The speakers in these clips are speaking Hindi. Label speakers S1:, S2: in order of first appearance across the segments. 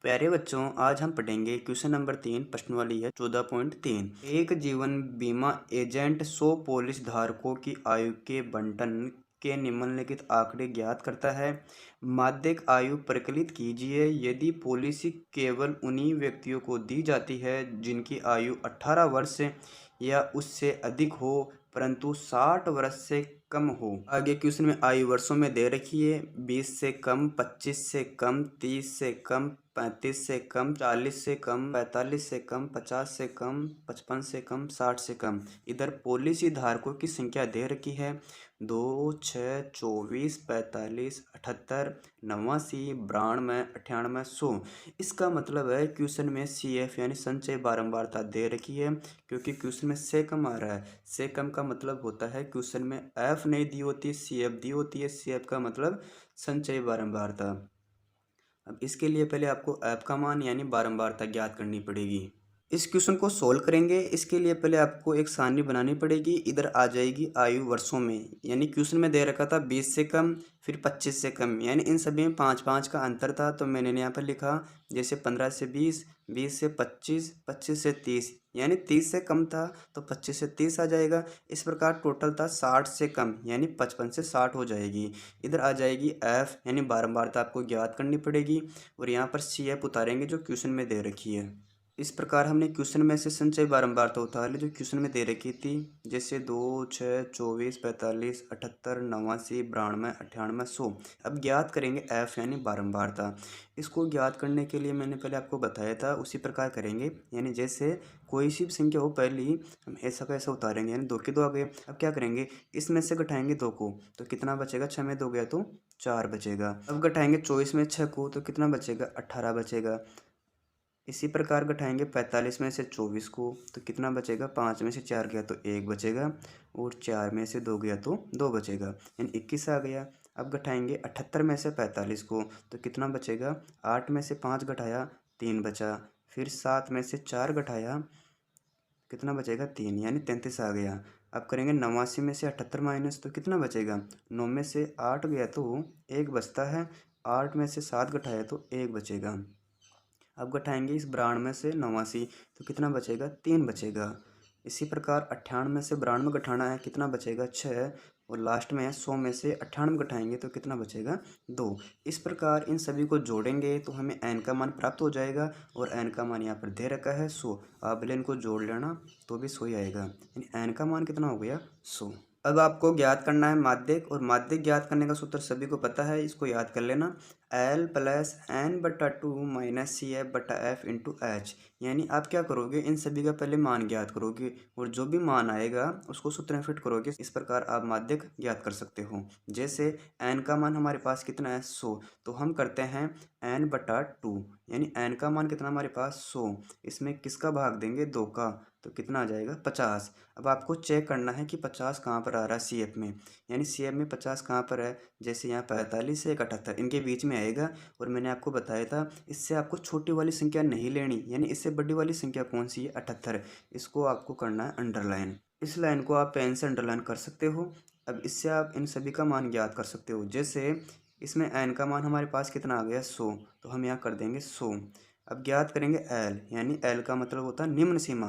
S1: प्यारे बच्चों, आज हम पढ़ेंगे क्वेश्चन नंबर 3। प्रश्न वाली है 14.3। एक जीवन बीमा एजेंट 100 पॉलिसी धारकों की आयु के बंटन के निम्नलिखित आंकड़े ज्ञात करता है। माध्यिक आयु परिकलित कीजिए। यदि पॉलिसी केवल उन्हीं व्यक्तियों को दी जाती है जिनकी आयु 18 वर्ष या उससे अधिक हो परंतु 60 वर्ष से कम हो। आगे क्वेश्चन में आयु वर्षों में दे रखी है। 20 से कम, 25 से कम, 30 से कम, 35 से कम, 40 से कम, 45 से कम, 50 से कम, 55 से कम, 60 से कम। इधर पॉलिसी धारकों की संख्या दे रखी है 2, 6, 24, 45, 78, 89, 92, 98, 100। इसका मतलब है क्वेश्चन में CF यानी संचय बारंबारता दे रखी है, क्योंकि क्वेश्चन में से कम आ रहा है। से कम का मतलब होता है क्वेश्चन में F नहीं दी होती, CF दी होती है। CF का मतलब संचय बारंबारता। अब इसके लिए पहले आपको ऐप का मान यानी बारंबारता ज्ञात करनी पड़ेगी। इस क्वेश्चन को सोल्व करेंगे। इसके लिए पहले आपको एक सारणी बनानी पड़ेगी। इधर आ जाएगी आयु वर्षों में, यानी क्वेश्चन में दे रखा था 20 से कम, फिर 25 से कम, यानी इन सभी में 5-5 का अंतर था, तो मैंने यहाँ पर लिखा जैसे 15 से 20, 20 से 25, 25 से 30, यानी 30 से कम था तो 25 से 30 आ जाएगा। इस प्रकार टोटल था 60 से कम, यानी 55 से 60 हो जाएगी। इधर आ जाएगी एफ यानी बारंबारता आपको ज्ञात करनी पड़ेगी, और यहाँ पर CF उतारेंगे जो क्वेश्चन में दे रखी है। इस प्रकार हमने क्वेश्चन में से संचय बारंबारता उतार ली जो क्वेश्चन में दे रखी थी, जैसे 2, 6, 24, 45, 78, 89, 92, 98, 100। अब ज्ञात करेंगे F यानी बारंबारता। इसको ज्ञात करने के लिए मैंने पहले आपको बताया था, उसी प्रकार करेंगे। यानी जैसे कोई सी भी संख्या हो पहले ही हम ऐसा का ऐसा उतारेंगे, यानी 2 के 2 आ गए। अब क्या करेंगे, इसमें से घटाएंगे 2 को तो कितना बचेगा, 6 में 2 गया तो 4 बचेगा। अब घटाएंगे 24 में 6 को तो कितना बचेगा, 18 बचेगा। इसी प्रकार घटाएंगे 45 में से 24 को तो कितना बचेगा, 5 में से 4 गया तो 1 बचेगा, और 4 में से 2 गया तो 2 बचेगा, यानी 21 आ गया। अब घटाएंगे 78 में से 45 को तो कितना बचेगा, 8 में से 5 घटाया 3 बचा, फिर 7 में से 4 घटाया कितना बचेगा, 3, यानी 33 आ गया। अब करेंगे 89 में से 78 माइनस तो कितना बचेगा, 9 में से 8 गया तो 1 बचता है, 8 में से 7 घटाया तो 1 बचेगा। अब घटाएंगे इस 92 में से 89 तो कितना बचेगा, 3 बचेगा। इसी प्रकार 98 में से 92 घटाना है, कितना बचेगा, 6, और लास्ट में 100 में से 98 घटाएंगे तो कितना बचेगा, 2। इस प्रकार इन सभी को जोड़ेंगे तो हमें n का मान प्राप्त हो जाएगा, और n का मान यहाँ पर दे रखा है 100। आप भले इनको जोड़ लेना तो भी 100 ही आएगा, यानी n का मान कितना हो गया, 100। अब आपको ज्ञात करना है माध्यिक, और माध्यिक ज्ञात करने का सूत्र सभी को पता है, इसको याद कर लेना। L plus N/2 minus CF/F into H। यानी आप क्या करोगे, इन सभी का पहले मान ज्ञात करोगे, और जो भी मान आएगा उसको सूत्र में फिट करोगे। इस प्रकार आप माध्यिक ज्ञात कर सकते हो। जैसे n का मान हमारे पास कितना है, 100, तो हम करते हैं N/2, यानी n का मान कितना हमारे पास 100। इसमें किसका भाग देंगे, 2 का, तो कितना आ जाएगा, 50। अब आपको चेक करना है कि 50 कहाँ पर आ रहा है CF में, यानी CF में 50 कहाँ पर है, जैसे यहाँ 45 से 78 इनके बीच में आएगा। और मैंने आपको बताया था इससे आपको छोटी वाली संख्या नहीं लेनी, यानी इससे बड़ी वाली संख्या कौन सी है, 78। इसको आपको करना है अंडरलाइन। इस लाइन को आप पेन से अंडरलाइन कर सकते हो। अब इससे आप इन सभी का मान ज्ञात कर सकते हो। जैसे इसमें n का मान हमारे पास कितना आ गया, 100, तो हम यहाँ कर देंगे 100। अब ज्ञात करेंगे L, यानी L का मतलब होता है निम्न सीमा,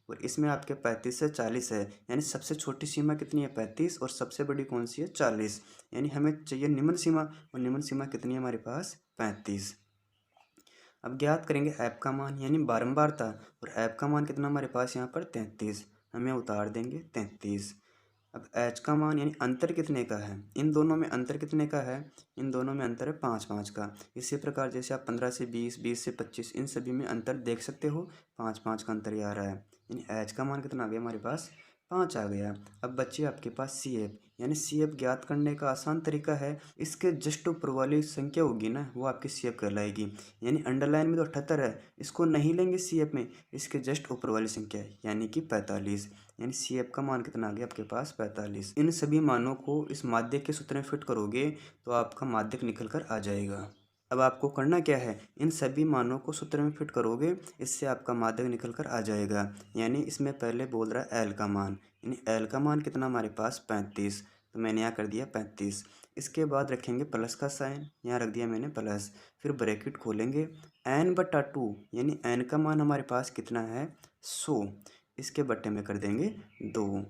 S1: और इसमें आपके 35 से 40 है, यानी सबसे छोटी सीमा कितनी है, 35, और सबसे बड़ी कौन सी है, 40। यानी हमें चाहिए निम्न सीमा, और निम्न सीमा कितनी है हमारे पास, 35। अब ज्ञात करेंगे ऐप का मान यानी बारंबारता, और ऐप का मान कितना हमारे पास यहाँ पर 33, हमें उतार देंगे 33। अब एच का मान यानी अंतर कितने का है, इन दोनों में अंतर कितने का है, इन दोनों में अंतर है 5-5 का। इसी प्रकार जैसे आप 15 से 20, 20 से 25, इन सभी में अंतर देख सकते हो, 5-5 का अंतर ही आ रहा है, यानी एच का मान कितना आ गया हमारे पास, 5 आ गया। अब बच्चे आपके पास CF, यानी CF ज्ञात करने का आसान तरीका है, इसके जस्ट ऊपर वाली संख्या होगी ना वो आपकी CF कहलाएगी। यानी अंडरलाइन में तो 78 है, इसको नहीं लेंगे CF में, इसके जस्ट ऊपर वाली संख्या है यानी कि 45, यानी CF का मान कितना आ गया आपके पास, 45। इन सभी मानों को इस माध्यक के सूत्र में फिट करोगे तो आपका माध्यक निकल कर आ जाएगा। अब आपको करना क्या है, इन सभी मानों को सूत्र में फिट करोगे, इससे आपका माध्यक निकल कर आ जाएगा। यानी इसमें पहले बोल रहा है L का मान, यानी L का मान कितना हमारे पास 35, तो मैंने यहाँ कर दिया 35। इसके बाद रखेंगे प्लस का साइन, यहाँ रख दिया मैंने प्लस, फिर ब्रैकेट खोलेंगे, n/2 यानी n का मान हमारे पास कितना है 100, इसके बट्टे में कर देंगे 2।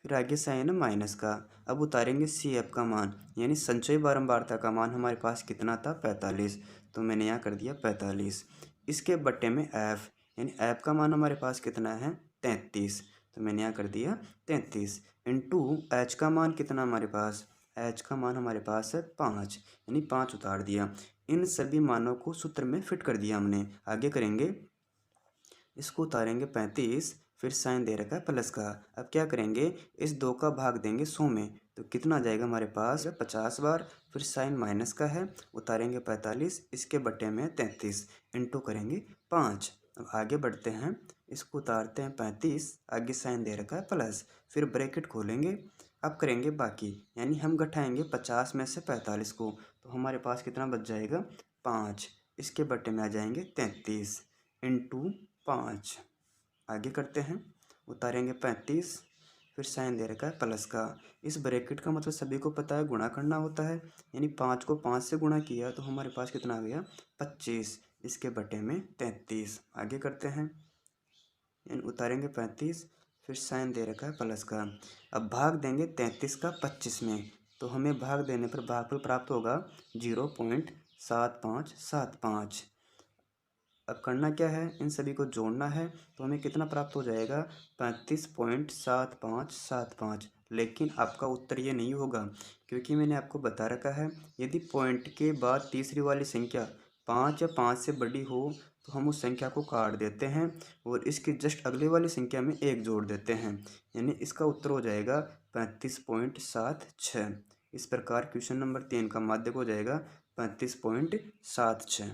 S1: फिर आगे साइन माइनस का, अब उतारेंगे CF का मान यानी संचयी बारंबारता का मान हमारे पास कितना था 45, तो मैंने यहाँ कर दिया 45। इसके बट्टे में F यानी F का मान हमारे पास कितना है 33, तो मैंने यहाँ कर दिया 33 इंटू H का मान कितना हमारे पास, H का मान हमारे पास है 5 यानी 5 उतार दिया। इन सभी मानों को सूत्र में फिट कर दिया हमने। आगे करेंगे, इसको उतारेंगे 35, फिर साइन दे रखा है प्लस का। अब क्या करेंगे, इस 2 का भाग देंगे 100 में, तो कितना आ जाएगा हमारे पास 50 बार, फिर साइन माइनस का है, उतारेंगे 45, इसके बट्टे में 33 इंटू करेंगे 5। अब आगे बढ़ते हैं, इसको उतारते हैं 35, आगे साइन दे रखा है प्लस, फिर ब्रैकेट खोलेंगे। अब करेंगे बाकी, यानी हम घटाएंगे 50 में से 45 को, तो हमारे पास कितना बच जाएगा 5, इसके बट्टे में आ जाएंगे 33 इंटू 5। आगे करते हैं, उतारेंगे 35, फिर साइन दे रखा है प्लस का। इस ब्रैकेट का मतलब सभी को पता है गुणा करना होता है, यानी 5 को 5 से गुणा किया तो हमारे पास कितना आ गया 25, इसके बटे में 33। आगे करते हैं, यानी उतारेंगे 35, फिर साइन दे रखा है प्लस का। अब भाग देंगे 33 का 25 में, तो हमें भाग देने पर भागफल प्राप्त होगा 0.7575। अब करना क्या है, इन सभी को जोड़ना है, तो हमें कितना प्राप्त हो जाएगा 35.7575। लेकिन आपका उत्तर ये नहीं होगा, क्योंकि मैंने आपको बता रखा है यदि पॉइंट के बाद तीसरी वाली संख्या 5 या 5 से बड़ी हो तो हम उस संख्या को काट देते हैं और इसकी जस्ट अगले वाली संख्या में 1 जोड़ देते हैं, यानी इसका उत्तर हो जाएगा 35.76। इस प्रकार क्वेश्चन नंबर 3 का माध्यक हो जाएगा 35.76।